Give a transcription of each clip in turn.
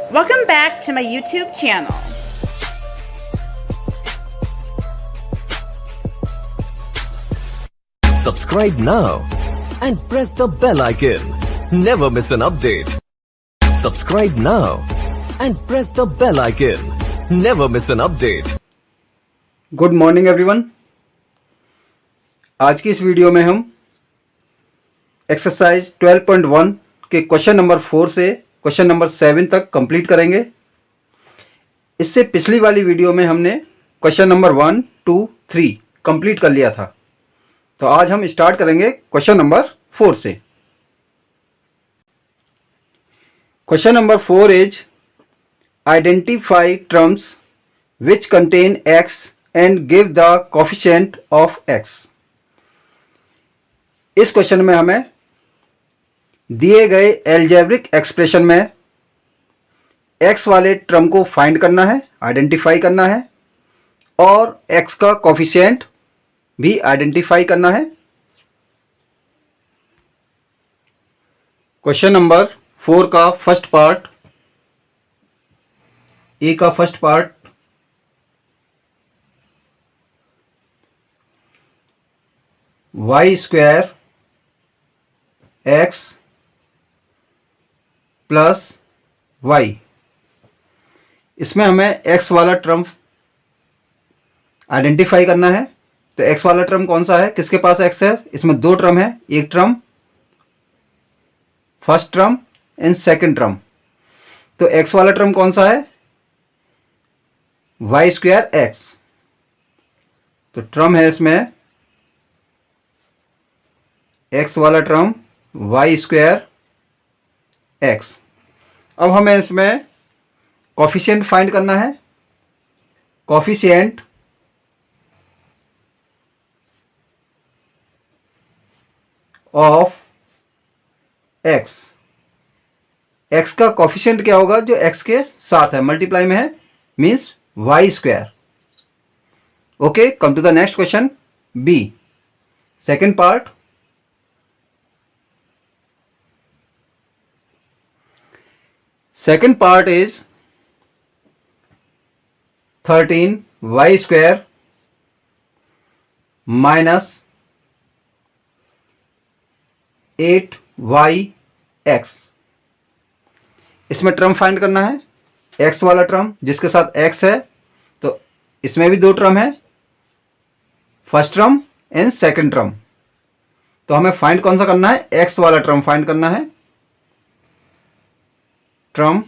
Welcome back to my YouTube channel. Subscribe now and press the bell icon. Never miss an update. Subscribe now and press the bell icon. Never miss an update. Good morning everyone. आज की इस video में हम exercise 12.1 के question number 4 से question number 7 तक complete करेंगे। इससे पिछली वाली वीडियो में हमने क्वेश्चन नंबर 1, 2, 3 कंप्लीट कर लिया था। तो आज हम स्टार्ट करेंगे क्वेश्चन नंबर 4 से। Question number 4 is identify terms which contain x and give the coefficient of x. इस क्वेश्चन में हमें दिए गए एल्जेब्रिक एक्सप्रेशन में एक्स वाले टर्म को फाइंड करना है, आइडेंटिफाई करना है और एक्स का कोफिशिएंट भी आइडेंटिफाई करना है। क्वेश्चन नंबर 4 का फर्स्ट पार्ट, ए का first part, y square x plus y. इसमें हमें एक्स वाला टर्म आइडेंटिफाई करना है। तो एक्स वाला टर्म कौन सा है, किसके पास एक्स है? इसमें दो टर्म है, एक term first term and second term. तो एक्स वाला टर्म कौन सा है? Y square x. तो टर्म है इसमें एक्स वाला टर्म वाई स्क्वायर एक्स। अब हमें इसमें कोफिशिएंट फाइंड करना है। Coefficient of x. एक्स का कोफिशिएंट क्या होगा? जो एक्स के साथ है, मल्टीप्लाई में है, means y square. Okay, come to the next question, b second part. Second part is 13y square minus 8yx। इसमें टर्म फाइंड करना है, x वाला टर्म जिसके साथ x है। तो इसमें भी दो टर्म है, first term and second term. तो हमें फाइंड कौन सा करना है? x वाला टर्म फाइंड करना है। टर्म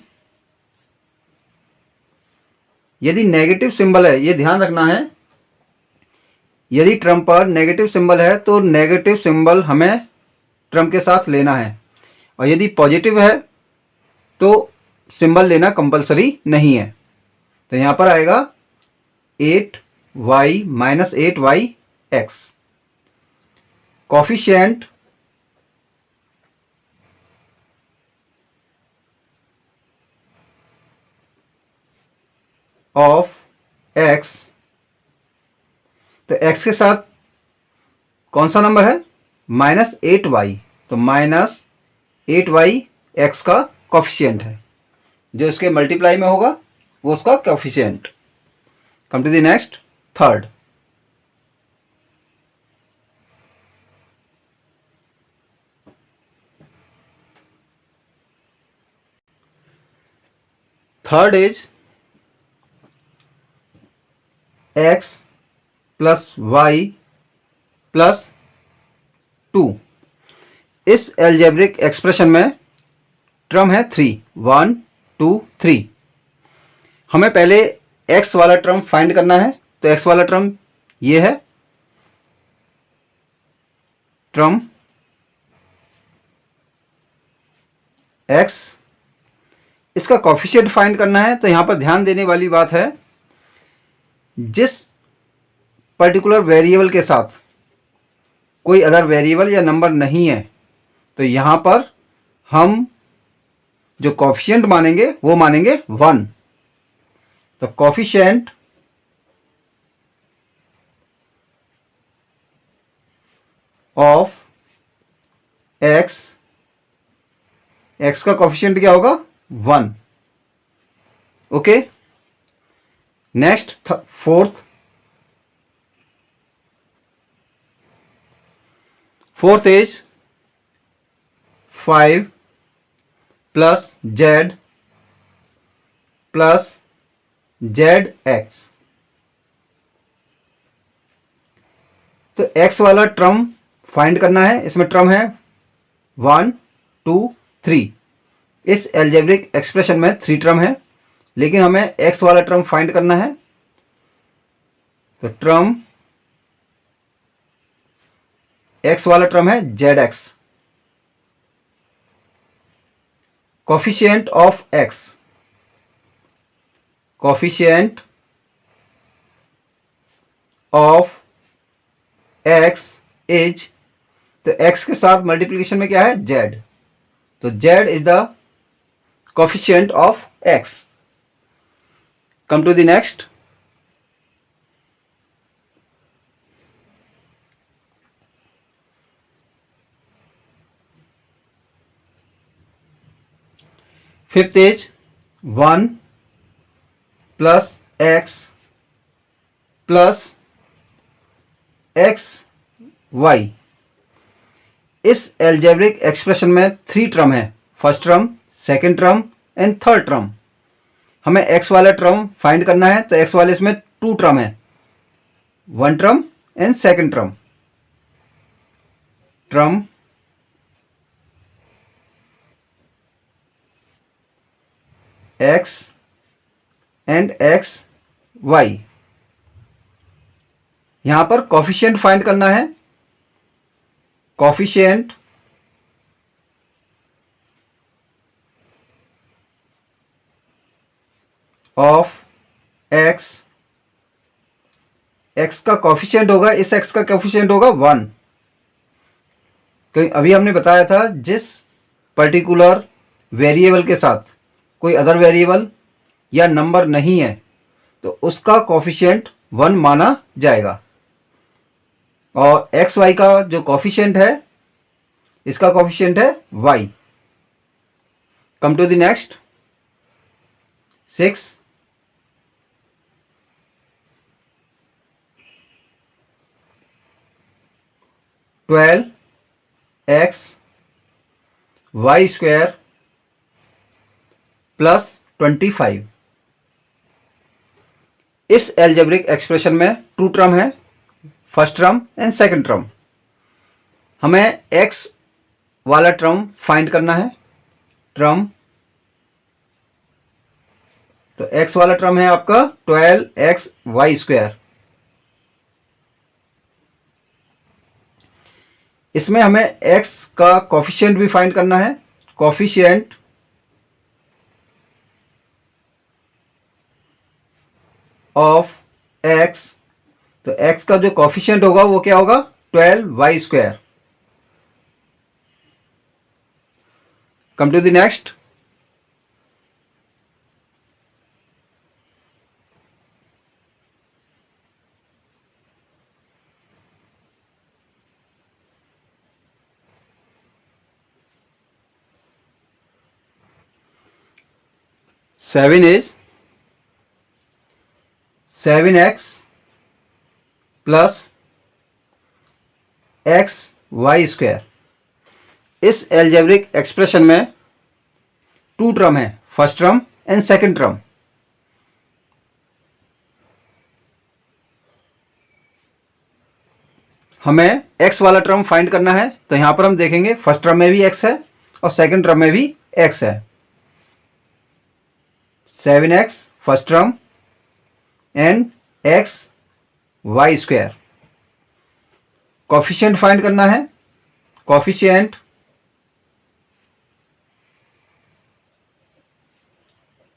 यदि नेगेटिव सिंबल है, ये ध्यान रखना है, यदि टर्म पर नेगेटिव सिंबल है तो नेगेटिव सिंबल हमें टर्म के साथ लेना है, और यदि पॉजिटिव है तो सिंबल लेना कंपलसरी नहीं है। तो यहां पर आएगा 8y minus 8yx। Coefficient of x. तो एक्स के साथ कौन सा नंबर है? Minus 8y। तो माइनस 8y एक्स का कोफिशिएंट है, जो इसके मल्टीप्लाई में होगा वो उसका coefficient. Come to the next, third. Third is x plus y plus 2। इस एल्जेब्रिक एक्सप्रेशन में टर्म है 3, 1, 2, 3। हमें पहले एक्स वाला टर्म फाइंड करना है। तो एक्स वाला टर्म ये है, टर्म एक्स। इसका कोफिशिएंट फाइंड करना है। तो यहां पर ध्यान देने वाली बात है, जिस पर्टिकुलर वेरिएबल के साथ कोई अदर वेरिएबल या नंबर नहीं है, तो यहां पर हम जो कोफिशिएंट मानेंगे वो मानेंगे 1। तो कोफिशिएंट ऑफ एक्स, एक्स का कोफिशिएंट क्या होगा? 1। Okay, next fourth is 5 plus Z plus Z x. तो एक्स वाला टर्म फाइंड करना है। इसमें टर्म है 1 2 3। इस एल्जेब्रिक एक्सप्रेशन में 3 टर्म है, लेकिन हमें एक्स वाला टर्म फाइंड करना है। तो टर्म एक्स वाला टर्म है z x. Coefficient of x, coefficient of x is, तो एक्स के साथ मल्टीप्लिकेशन में क्या है, जेड। तो z is the coefficient of x. Come to the next. Fifth is 1 plus x plus x y. इस एल्जेब्रिक एक्सप्रेशन में 3 term है, first term, second term and third term. हमें एक्स वाला टर्म फाइंड करना है। तो x वाले इसमें 2 टर्म है, 1 term and second term. Term x and x y. यहां पर कोफिशिएंट फाइंड करना है। कोफिशिएंट ऑफ एक्स, एक्स का कोफिशिएंट होगा, इस एक्स का कोफिशिएंट होगा 1। क्योंकि अभी हमने बताया था जिस पर्टिकुलर वेरिएबल के साथ कोई अदर वेरिएबल या नंबर नहीं है तो उसका कोफिशिएंट 1 माना जाएगा। और एक्स वाई का जो कोफिशिएंट है, इसका कोफिशिएंट है y। Come to the next 6। 12 x y square plus 25। इस एल्जेब्रिक एक्सप्रेशन में 2 टर्म है, first term and second term. हमें x वाला टर्म फाइंड करना है। टर्म, तो x वाला टर्म है आपका 12 एक्स वाई स्क्वायर। इसमें हमें x का कोफिशिएंट भी फाइंड करना है। कोफिशिएंट ऑफ x, तो x का जो कोफिशिएंट होगा वो क्या होगा, 12 y square. Come to the next. Seven is 7x plus x y square. इस एल्जेब्रिक एक्सप्रेशन में 2 टर्म है, first term and second term. हमें x वाला टर्म फाइंड करना है। तो यहां पर हम देखेंगे फर्स्ट टर्म में भी x है और सेकंड टर्म में भी x है। 7x first term and x y square. Coefficient find करना है। कोफिशिएंट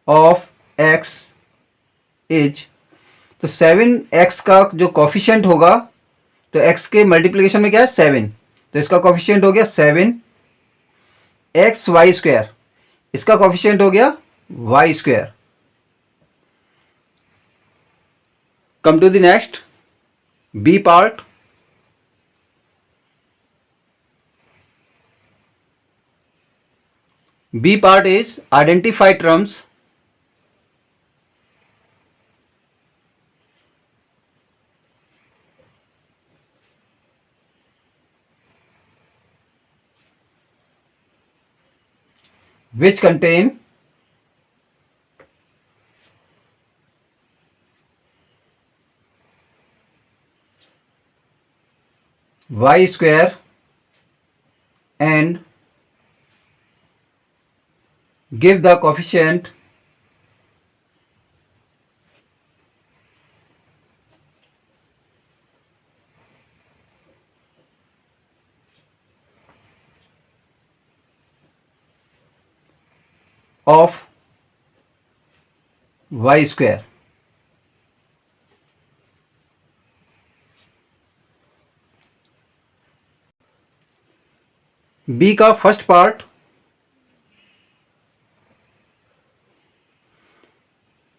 ऑफ एक्स इज, तो 7x का जो कोफिशिएंट होगा, तो x के मल्टीप्लिकेशन में क्या है 7, तो इसका कोफिशिएंट हो गया 7 एक्स वाई स्क्वायर। इसका कोफिशिएंट हो गया y square. Come to the next, b part. B part is identify terms which contain y square and give the coefficient of y square. B का फर्स्ट पार्ट,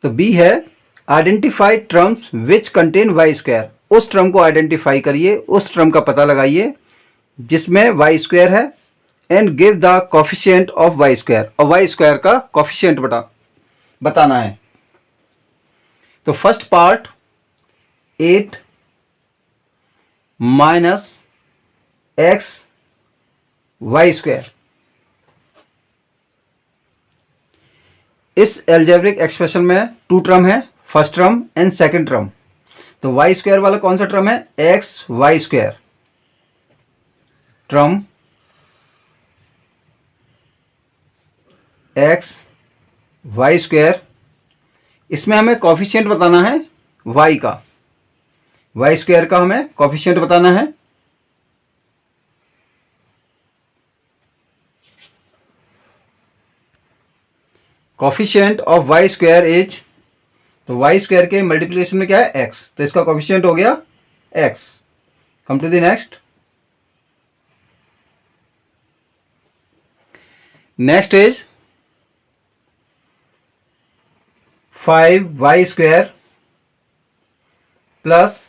तो b है identify terms which contain y square. उस term को identify करिए, उस term का पता लगाइए जिसमें वाई स्क्वायर है, and give the coefficient of y square, और वाई स्क्वायर का कोफिशिएंट बताना है। तो first part 8 minus x y square, इस एल्जेब्रिक एक्सप्रेशन में टू टर्म है, first term and second term. तो वाई स्क्वायर वाला कौन सा टर्म है? X y square term, x y square. इसमें हमें कॉफिशिएंट बताना है वाई का, वाई स्क्वायर का हमें कॉफिशिएंट बताना है। Coefficient of y square is, तो वाई स्क्वायर के मल्टीप्लिकेशन में क्या है? एक्स, तो इसका कॉफिशिएंट हो गया x. Come to the next. Next is 5y square plus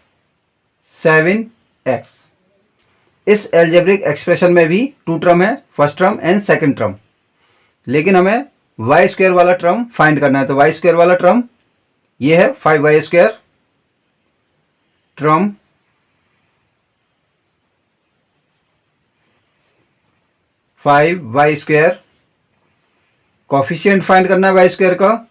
7x। इस एल्जेब्रिक एक्सप्रेशन में भी टू टर्म है, first term and second term, लेकिन हमें वाई स्क्वायर वाला टर्म फाइंड करना है। तो वाई स्क्वायर वाला टर्म ये है 5y square term y square. Coefficient find करना है वाई स्क्वायर का,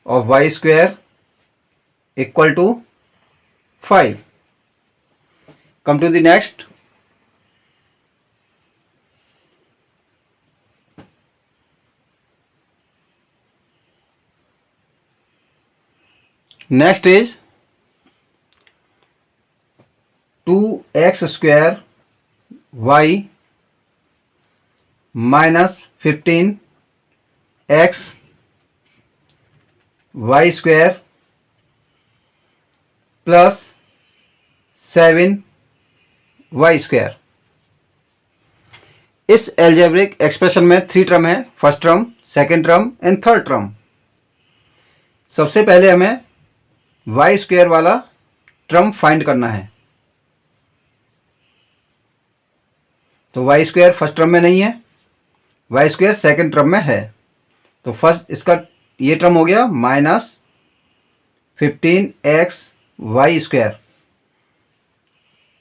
और y square equal to 5। Come to the next. Next is 2x square y minus 15x y square plus 7y square. इस algebraic expression में three term है, first term, second term and third term. सबसे पहले हमें y square वाला term find करना है। तो वाई स्क्वायर फर्स्ट टर्म में नहीं है, वाई स्क्वायर सेकेंड टर्म में है। तो फर्स्ट इसका ये टर्म हो गया माइनस 15x वाई स्क्वायर।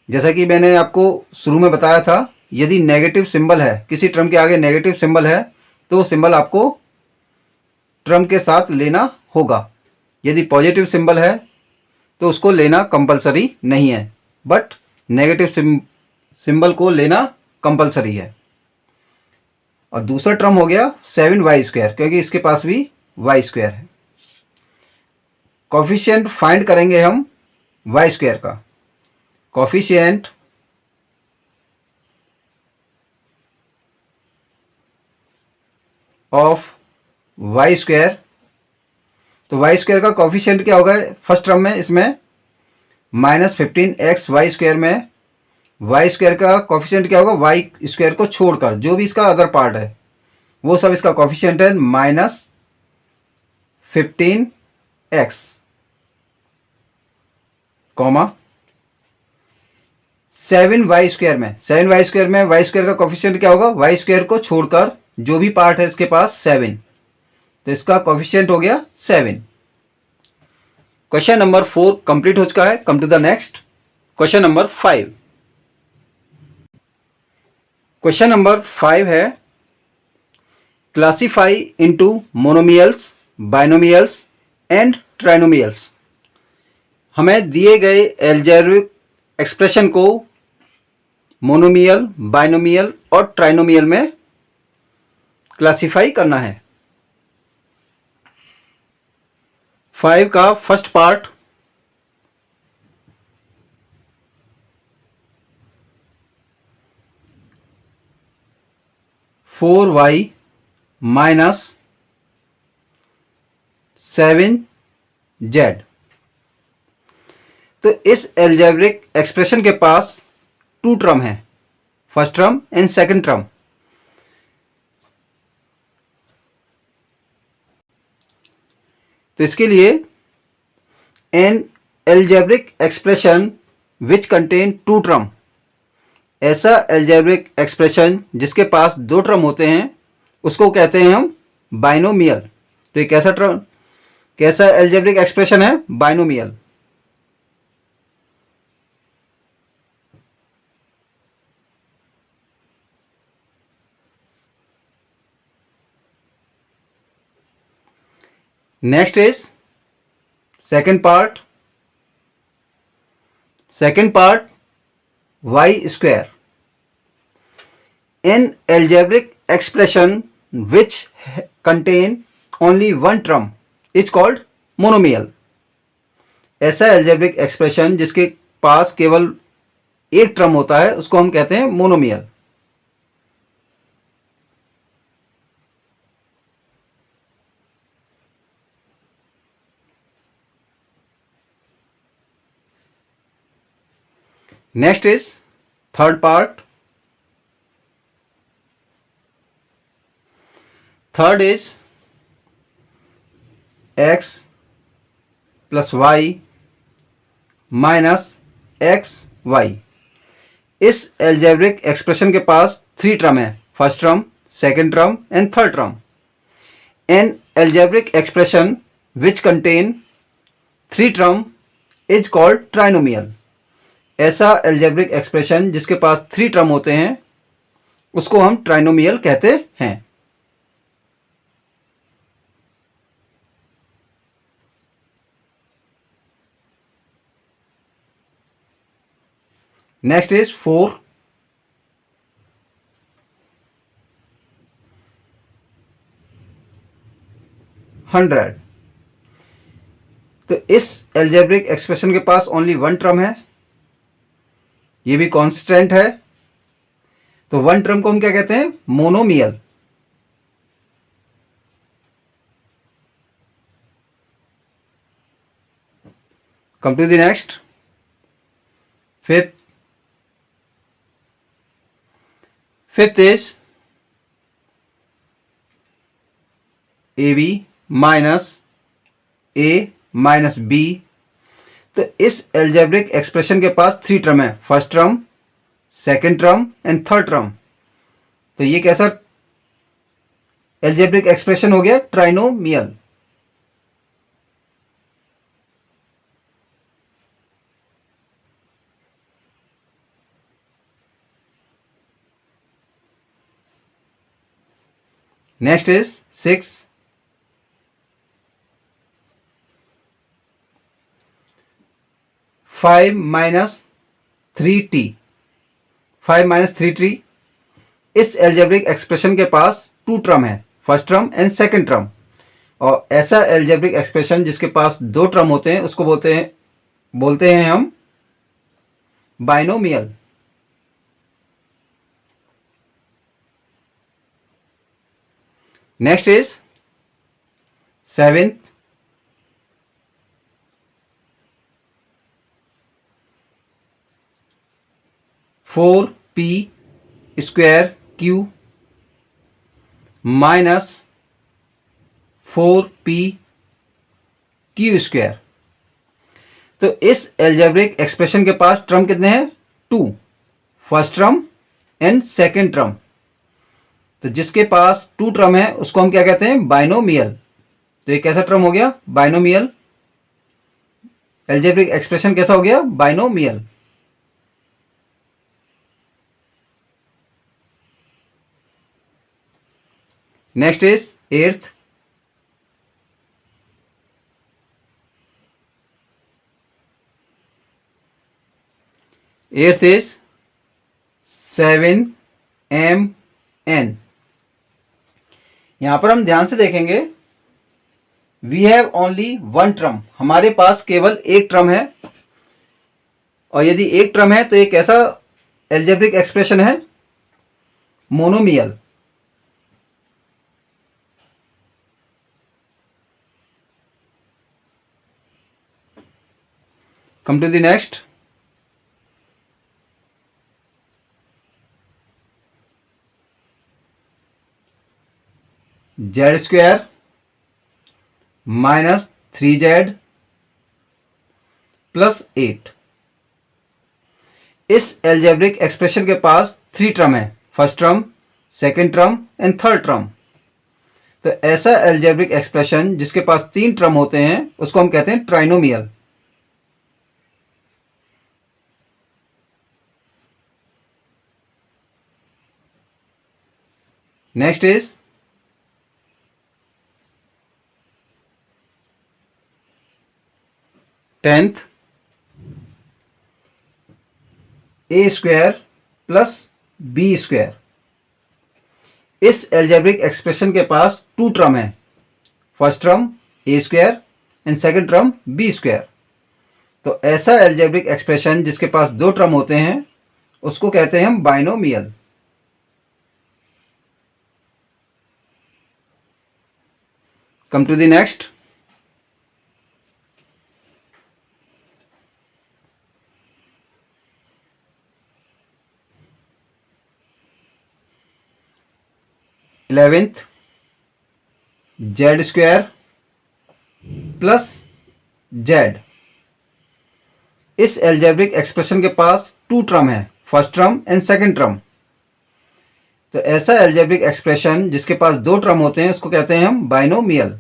जैसा कि मैंने आपको शुरू में बताया था, यदि नेगेटिव सिंबल है, किसी टर्म के आगे नेगेटिव सिंबल है, तो सिंबल आपको टर्म के साथ लेना होगा। यदि पॉजिटिव सिंबल है तो उसको लेना कंपलसरी नहीं है, बट नेगेटिव सिंबल को लेना कंपलसरी है। और दूसरा टर्म हो गया 7y स्क्वायर, क्योंकि इसके पास भी y स्क्वायर है। कॉफिशिएंट फाइंड करेंगे हम y स्क्वायर का। कॉफिशिएंट ऑफ y स्क्वायर, तो y स्क्वायर का कॉफिशिएंट क्या होगा? फर्स्ट टर्म में इसमें माइनस 15x वाई स्क्वायर में y स्क्वायर का कॉफिशिएंट क्या होगा? y स्क्वायर को छोड़कर जो भी इसका अदर पार्ट है वो सब इसका कॉफिशिएंट है minus 15x comma 7y square में, 7y स्क्वायर में y स्क्वायर का कॉफिशिएंट क्या होगा? y स्क्वायर को छोड़कर जो भी पार्ट है इसके पास 7, तो इसका कॉफिशिएंट हो गया 7। क्वेश्चन नंबर 4 कंप्लीट हो चुका है। Come to the next question number 5। Question number 5 है, classify into monomials, binomials and trinomials. हमें दिए गए एल्जेब्रिक एक्सप्रेशन को मोनोमियल, बाइनोमियल और ट्राइनोमियल में क्लासीफाई करना है। 5 का first part, four y minus 7z। तो इस एल्जेब्रिक एक्सप्रेशन के पास टू टर्म है, first term and second term. तो इसके लिए an algebraic expression which contain two term, ऐसा एल्जेब्रिक एक्सप्रेशन जिसके पास दो टर्म होते हैं उसको कहते हैं हम बाइनोमियल। तो ये कैसा एल्जेब्रिक एक्सप्रेशन है? Binomial. Next is second part y square. An algebraic expression which contain only one term is called monomial. ऐसा एल्जेब्रिक एक्सप्रेशन जिसके पास केवल एक टर्म होता है उसको हम कहते हैं monomial. Next is third part. Third is x plus y minus x y. इस एल्जेब्रिक एक्सप्रेशन के पास थ्री टर्म है, first term, second term and third term. An algebraic expression which contain three term is called trinomial. ऐसा algebraic expression जिसके पास three term होते हैं उसको हम ट्राइनोमियल कहते हैं। Next is 400। तो इस एल्जेब्रिक एक्सप्रेशन के पास ओनली वन टर्म है, ये भी कांस्टेंट है। तो वन टर्म को हम क्या कहते हैं? Monomial. Come to the next, fifth is a b minus a minus b. तो इस एल्जेब्रिक एक्सप्रेशन के पास थ्री टर्म है, first term, second term and third term. तो ये कैसा एल्जेब्रिक एक्सप्रेशन हो गया? Trinomial. Next is 6। 5 minus 3t। 5 minus 3t। इस एल्जेब्रिक एक्सप्रेशन के पास टू टर्म है, first term and second term. और ऐसा एल्जेब्रिक एक्सप्रेशन जिसके पास दो टर्म होते हैं उसको बोलते हैं हम binomial. Next is 7th। 4p square q minus 4p q square. तो इस एल्जेब्रिक एक्सप्रेशन के पास टर्म कितने हैं? Two, first term and second term. तो जिसके पास टू टर्म है उसको हम क्या कहते हैं? बाइनोमियल। तो ये कैसा टर्म हो गया? बाइनोमियल। एल्जेब्रिक एक्सप्रेशन कैसा हो गया? Binomial. Next is eighth, eighth is 7mn। यहां पर हम ध्यान से देखेंगे, we have only one term, हमारे पास केवल एक ट्रम है। और यदि एक ट्रम है तो एक ऐसा एल्जेब्रिक एक्सप्रेशन है monomial. Come to the next, z square minus 3z plus 8। इस एल्जेब्रिक एक्सप्रेशन के पास 3 टर्म है, first term, second term and third term. तो ऐसा एल्जेब्रिक एक्सप्रेशन जिसके पास 3 टर्म होते हैं उसको हम कहते हैं trinomial. Next is tenth, a square plus b square. इस एल्जेब्रिक एक्सप्रेशन के पास 2 टर्म है, first term a square and second term b square. तो ऐसा एल्जेब्रिक एक्सप्रेशन जिसके पास 2 टर्म होते हैं उसको कहते हैं हम binomial. Come to the next, eleventh, z square plus z. इस एल्जेब्रिक एक्सप्रेशन के पास 2 टर्म है, first term and second term. तो ऐसा एल्जेब्रिक एक्सप्रेशन जिसके पास 2 टर्म होते हैं उसको कहते हैं हम binomial.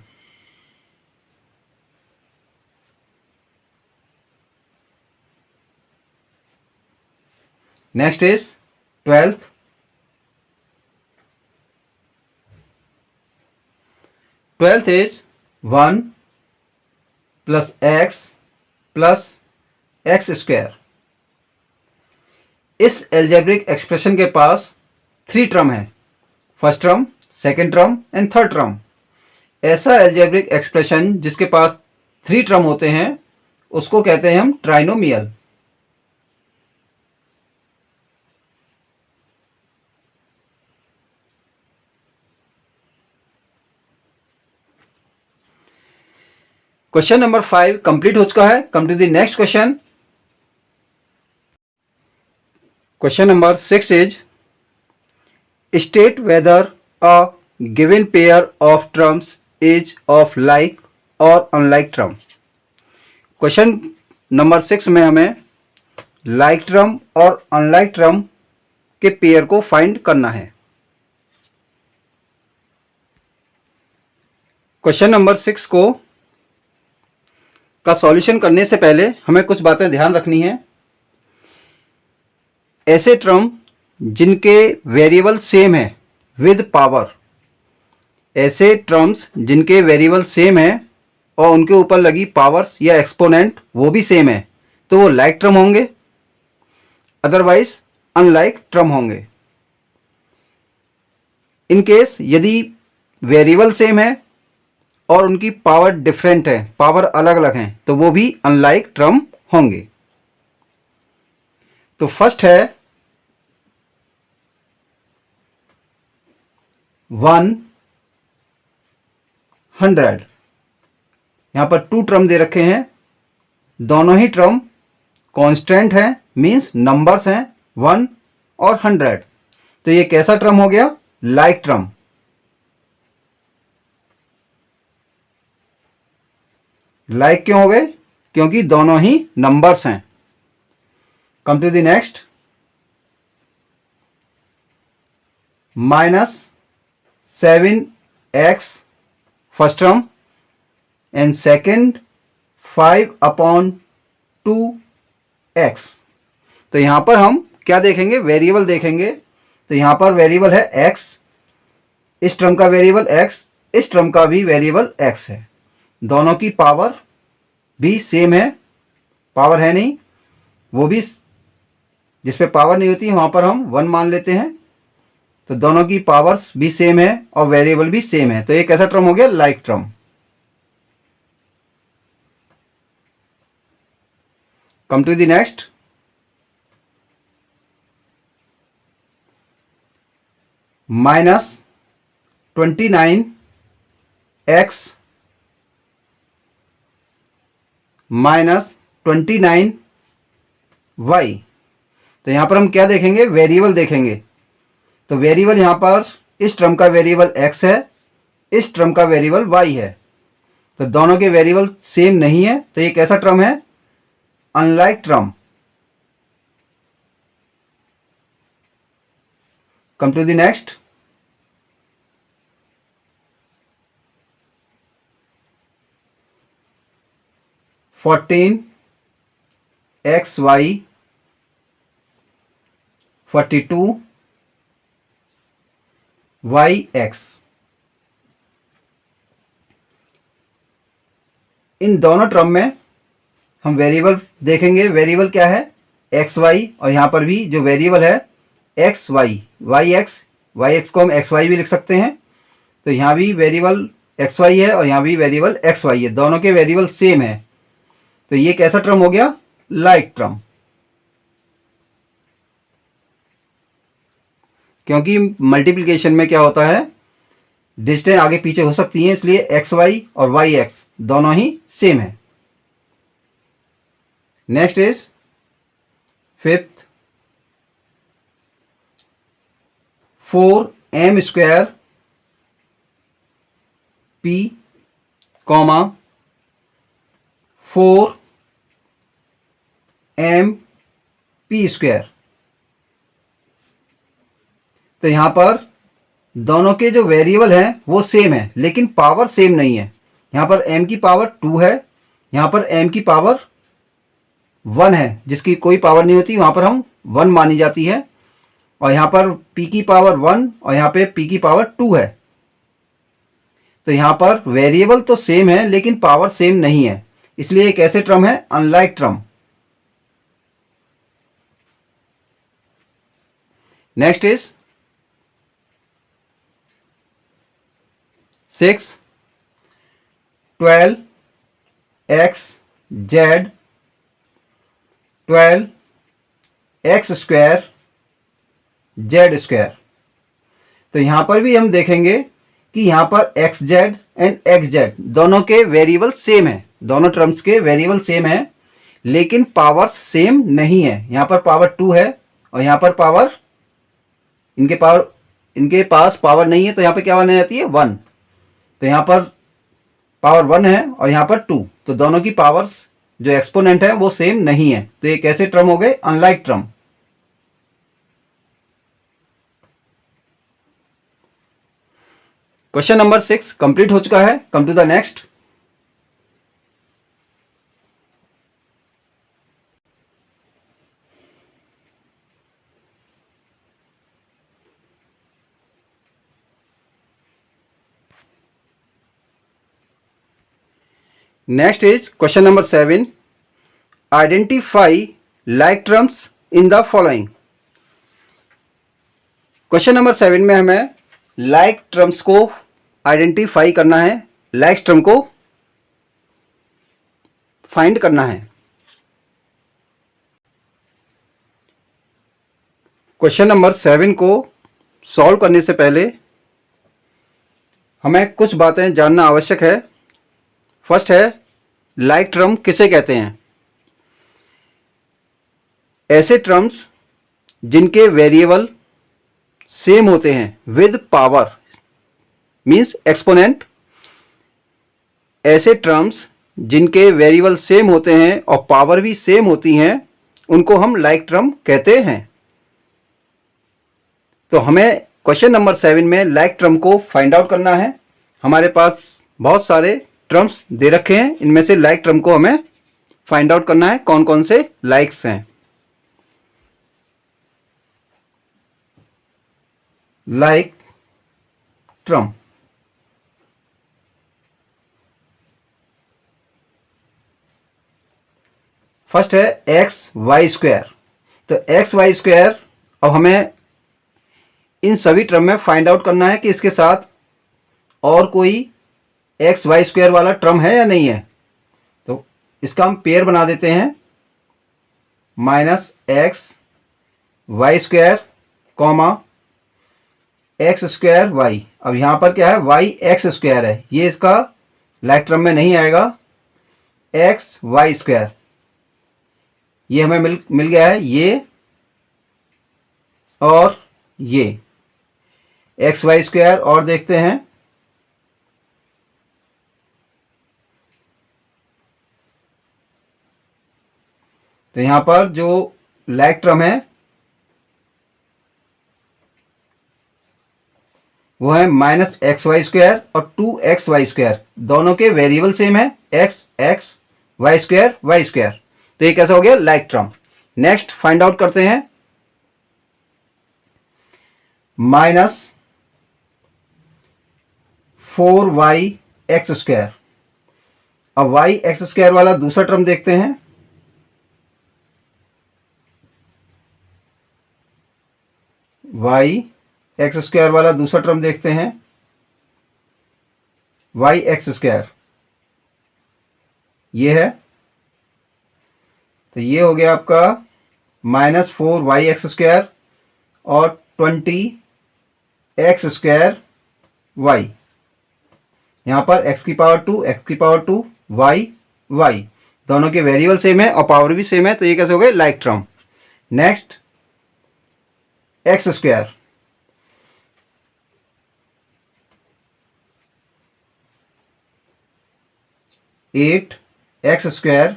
Next is twelfth, twelfth is 1 plus x square. इस एल्जेब्रिक एक्सप्रेशन के पास 3 टर्म है, first term, second term and third term. ऐसा एल्जेब्रिक एक्सप्रेशन जिसके पास 3 टर्म होते हैं उसको कहते हैं हम ट्राइनोमियल। क्वेश्चन नंबर 5 कंप्लीट हो चुका है। Come to the next question. Question number 6 is state whether a given pair of terms is of like और अनलाइक टर्म। क्वेश्चन नंबर 6 में हमें लाइक टर्म और अनलाइक टर्म के पेयर को find करना है। क्वेश्चन नंबर 6 का सॉल्यूशन करने से पहले हमें कुछ बातें ध्यान रखनी है। ऐसे टर्म जिनके वेरिएबल सेम है विद पावर, ऐसे टर्म्स जिनके वेरिएबल सेम है और उनके ऊपर लगी पावर्स या एक्सपोनेंट वो भी सेम है तो वो लाइक टर्म होंगे, अदरवाइज अनलाइक टर्म होंगे। इन केस यदि वेरिएबल सेम है और उनकी पावर डिफरेंट है, पावर अलग अलग हैं, तो वो भी अनलाइक टर्म होंगे। तो फर्स्ट है 100। यहां पर 2 टर्म दे रखे हैं, दोनों ही टर्म कांस्टेंट हैं, मींस नंबर्स हैं 1 और 100। तो ये कैसा टर्म हो गया? Like term. लाइक क्यों हो गए? क्योंकि दोनों ही नंबर्स हैं। Come to the next. -7x first term and second 5/2x। तो यहां पर हम क्या देखेंगे? वेरिएबल देखेंगे। तो यहां पर वेरिएबल है x इस टर्म का वेरिएबल x, इस टर्म का भी वेरिएबल x है, दोनों की पावर भी सेम है, पावर है नहीं, वो भी जिस पे पावर नहीं होती वहां पर हम 1 मान लेते हैं, तो दोनों की पावर्स भी सेम है और वेरिएबल भी सेम है, तो एक ऐसा टर्म हो गया like term. Come to the next, -29x -29y। तो यहां पर हम क्या देखेंगे, वेरिएबल देखेंगे। तो वेरिएबल यहां पर इस टर्म का वेरिएबल x है, इस टर्म का वेरिएबल y है, तो दोनों के वेरिएबल सेम नहीं है, तो ये कैसा टर्म है, unlike term. Come to the next, (14xy) 42yx। इन दोनों टर्म में हम वेरिएबल देखेंगे, वेरिएबल क्या है, एक्स वाई, और यहाँ पर भी जो वेरिएबल है एक्स वाई, वाई एक्स को हम एक्स वाई भी लिख सकते हैं, तो यहाँ भी वेरिएबल एक्स वाई है और यहाँ भी वेरिएबल एक्स वाई है, दोनों के वेरिएबल सेम है, तो ये कैसा टर्म हो गया, लाइक टर्म। क्योंकि मल्टीप्लिकेशन में क्या होता है, डिजिटें आगे पीछे हो सकती हैं, इसलिए एक्स वाई और वाई एक्स दोनों ही सेम है। Next is fifth, 4m² p, 4m p²। तो यहां पर दोनों के जो वेरिएबल हैं वो सेम है, लेकिन पावर सेम नहीं है। यहां पर m की पावर 2 है, यहां पर m की पावर 1 है, जिसकी कोई पावर नहीं होती वहां पर हम 1 मानी जाती है, और यहां पर p की पावर 1 और यहां पे p की पावर 2 है। तो यहां पर वेरिएबल तो सेम है लेकिन पावर सेम नहीं है, इसलिए एक ऐसे टर्म है unlike term. Next is 6, 12xz 12x² z²। तो यहां पर भी हम देखेंगे कि यहां पर xz एंड xz दोनों के वेरिएबल सेम है, दोनों टर्म्स के वेरिएबल सेम है, लेकिन पावर सेम नहीं है। यहां पर पावर 2 है और यहां पर पावर इनके पास पावर नहीं है, तो यहां पर क्या बन जाती है, 1। तो यहां पर पावर 1 है और यहां पर 2, तो दोनों की पावर्स जो एक्सपोनेंट है वो सेम नहीं है, तो ये कैसे टर्म हो गए, unlike term. Question number 6 complete हो चुका है। Come to the next. Next is question number 7, identify like terms in the following. Question number 7 में हमें लाइक टर्म्स को आइडेंटिफाई करना है, लाइक टर्म को फाइंड करना है। क्वेश्चन नंबर 7 को सॉल्व करने से पहले हमें कुछ बातें जानना आवश्यक है। फर्स्ट है, लाइक टर्म किसे कहते हैं? ऐसे टर्म्स जिनके वेरिएबल सेम होते हैं विद पावर, मीन्स एक्सपोनेंट। ऐसे टर्म्स जिनके वेरिएबल सेम होते हैं और पावर भी सेम होती हैं, उनको हम लाइक टर्म कहते हैं। तो हमें क्वेश्चन नंबर 7 में लाइक टर्म को फाइंड आउट करना है। हमारे पास बहुत सारे टर्म्स दे रखे हैं, इनमें से लाइक टर्म को हमें फाइंड आउट करना है, कौन कौन से लाइक्स हैं। Like, term. फर्स्ट है एक्स वाई स्क्वायर। तो एक्स वाई स्क्वायर, अब हमें इन सभी टर्म में फाइंड आउट करना है कि इसके साथ और कोई एक्स वाई स्क्वायर वाला टर्म है या नहीं है। तो इसका हम पेयर बना देते हैं, minus x y square comma x square y. अब यहाँ पर क्या है, वाई एक्स स्क्वायर है, ये इसका लाइक टर्म में नहीं आएगा। एक्स वाई स्क्वायर ये हमें मिल गया है, ये और ये एक्स वाई स्क्वायर। और देखते हैं, तो यहां पर जो लाइक टर्म है वो है माइनस एक्स वाई स्क्वायर और 2xy स्क्वायर। दोनों के वेरिएबल सेम है, x x y square y square. तो ये कैसा हो गया, like term. Next find out करते हैं, माइनस 4y एक्स स्क्वायर। अब वाई एक्स स्क्वायर वाला दूसरा टर्म देखते हैं, वाई एक्स स्क्वायर वाला दूसरा टर्म देखते हैं, वाई एक्स स्क्वायर ये है। तो ये हो गया आपका माइनस 4y एक्स स्क्वायर और 20x स्क्वायर वाई। यहाँ पर x की पावर 2 x की पावर 2 y y, दोनों के वेरिएबल सेम है और पावर भी सेम है। तो ये कैसे हो गए, like term. Next x square, eight x square.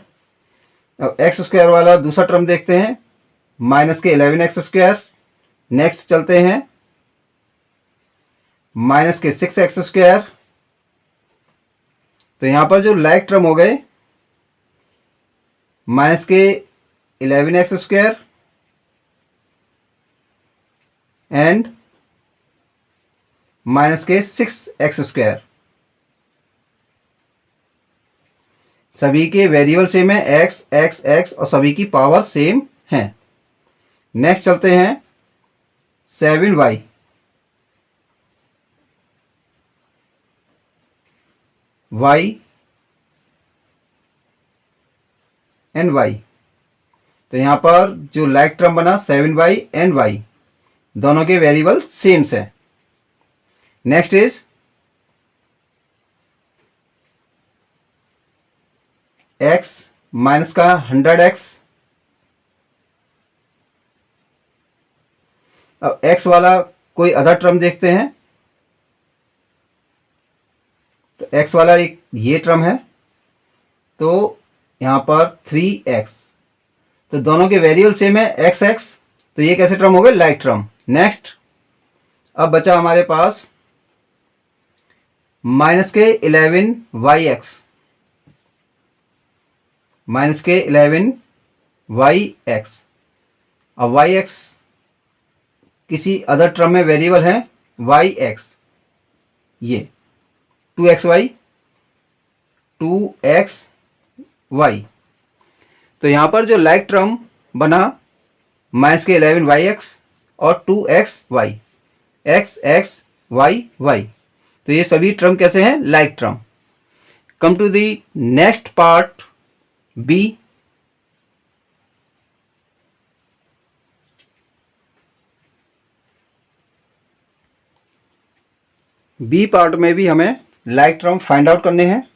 अब एक्स स्क्वायर वाला दूसरा टर्म देखते हैं, माइनस के 11x स्क्वायर। नेक्स्ट चलते हैं, माइनस के 6x स्क्वायर। तो यहां पर जो लाइक टर्म हो गए, माइनस के 11x स्क्वायर एंड माइनस के 6x स्क्वायर। सभी के वेरिएबल सेम है, x x x, और सभी की पावर सेम है। नेक्स्ट चलते हैं, 7y y एंड y। तो यहां पर जो लाइक टर्म बना 7y एंड y, दोनों के वेरिएबल सेम है। नेक्स्ट इज x माइनस का 100x। अब x वाला कोई अदर टर्म देखते हैं, तो x वाला एक ये टर्म है, तो यहां पर 3x। तो दोनों के वेरिएबल सेम है, x x। तो ये कैसे टर्म हो गए, लाइक टर्म। नेक्स्ट अब बचा हमारे पास माइनस के 11yx, माइनस के 11yx। अब yx किसी अदर टर्म में वेरिएबल है, yx ये 2xy 2xy। तो यहां पर जो लाइक टर्म बना, माइनस के 11yx और 2xy, x x y y। तो ये सभी टर्म कैसे हैं, like term. Come to the next part b. B part में भी हमें लाइक टर्म फाइंड आउट करने हैं।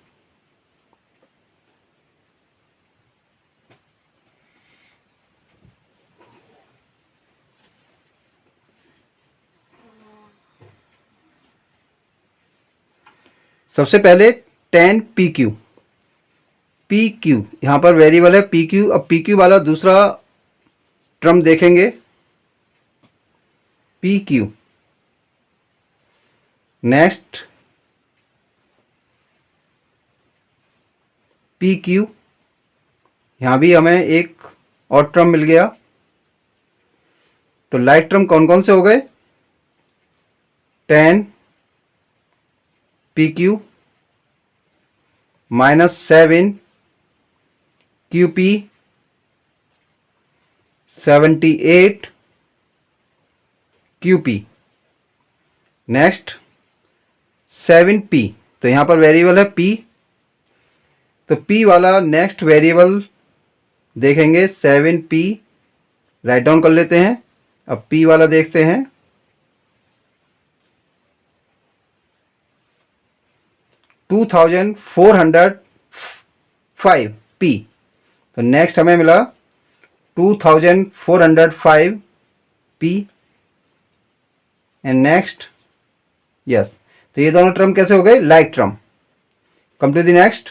सबसे पहले 10 PQ, PQ यहां पर वेरिएबल है PQ। अब PQ वाला दूसरा टर्म देखेंगे, PQ। नेक्स्ट PQ, यहां भी हमें एक और टर्म मिल गया। तो लाइक टर्म कौन कौन से हो गए, 10 P Q minus 7 Q P 78 Q P. Next 7p, तो यहाँ पर वेरिएबल है p, तो p वाला नेक्स्ट वेरिएबल देखेंगे 7p, राइट डाउन कर लेते हैं। अब p वाला देखते हैं, 2405 p, तो नेक्स्ट हमें मिला 2405 p एंड नेक्स्ट यस। तो ये दोनों टर्म कैसे हो गए? Like term. Come to the next,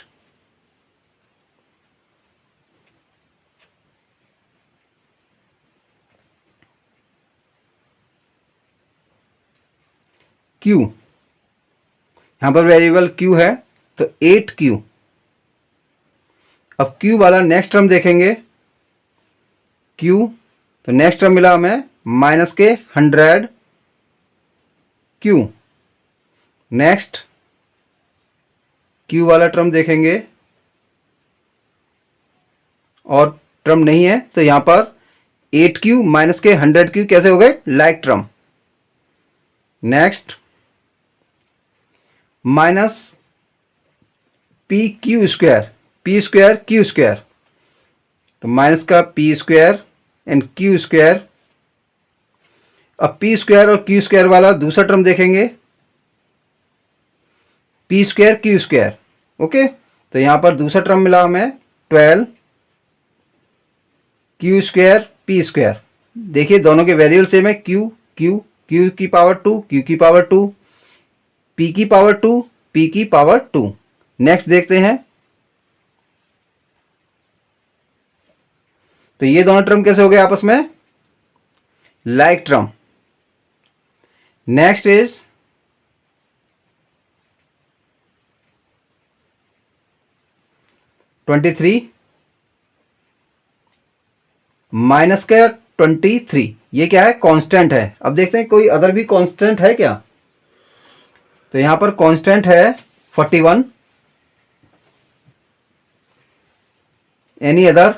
Q, यहां पर वेरिएबल Q है तो 8Q। अब Q वाला नेक्स्ट टर्म देखेंगे, Q, तो नेक्स्ट टर्म मिला हमें माइनस के 100 Q। नेक्स्ट Q वाला टर्म देखेंगे और टर्म नहीं है, तो यहां पर 8Q माइनस के 100Q कैसे हो गए? Like term. Next minus P Q square, P square Q square, तो माइनस का P square and Q square. अब पी स्क्वायर और क्यू स्क्वायर वाला दूसरा टर्म देखेंगे, P square Q square. Okay, तो यहां पर दूसरा टर्म मिला हमें 12 क्यू स्क्वायर पी स्क्वायर। देखिए दोनों के वेरिएबल सेम है, क्यू क्यू क्यू की पावर 2 क्यू की पावर 2 पी की पावर 2 पी की पावर 2। नेक्स्ट देखते हैं, तो ये दोनों टर्म कैसे हो गए आपस में? Like term. Next is (23) minus का 23, ये क्या है? कांस्टेंट है। अब देखते हैं कोई अदर भी कांस्टेंट है क्या। तो यहां पर कांस्टेंट है 41। Any other?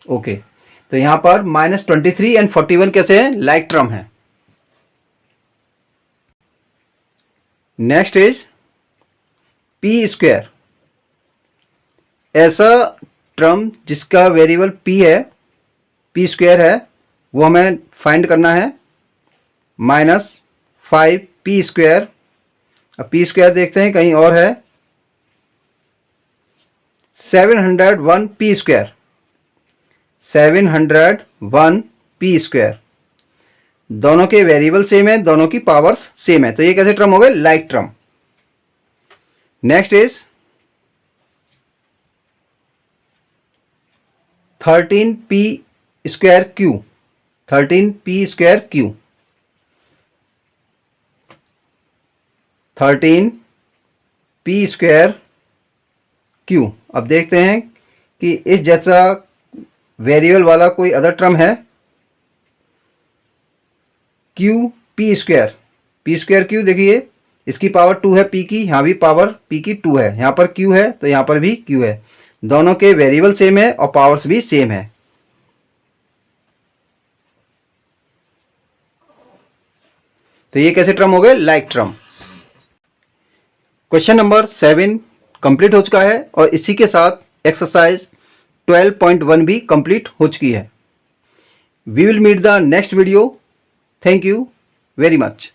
ओके, तो यहां पर -23 एंड 41 कैसे हैं? लाइक टर्म है। नेक्स्ट इज पी स्क्वायर, ऐसा टर्म जिसका वेरिएबल p है, पी स्क्वायर है, वो हमें फाइंड करना है। -5p square. अब पी स्क्वायर देखते हैं कहीं और है, 701p स्क्वायर, 701p स्क्वायर। दोनों के वेरिएबल सेम है, दोनों की पावर्स सेम है, तो ये कैसे टर्म हो गए? Like term. Next is 13p square Q, 13p square Q, 13p square Q. अब देखते हैं कि इस जैसा वेरिएबल वाला कोई अदर टर्म है, Q P square, P square Q. देखिए इसकी पावर 2 है p की, यहाँ भी पावर p की 2 है, यहाँ पर q है तो यहाँ पर भी q है। दोनों के वेरिएबल सेम है और पावर्स भी सेम है। तो ये कैसे टर्म हो गए? Like term. Question number 7 complete हो चुका है और इसी के साथ एक्सरसाइज 12.1 भी कंप्लीट हो चुकी है। We will meet the next video. Thank you very much.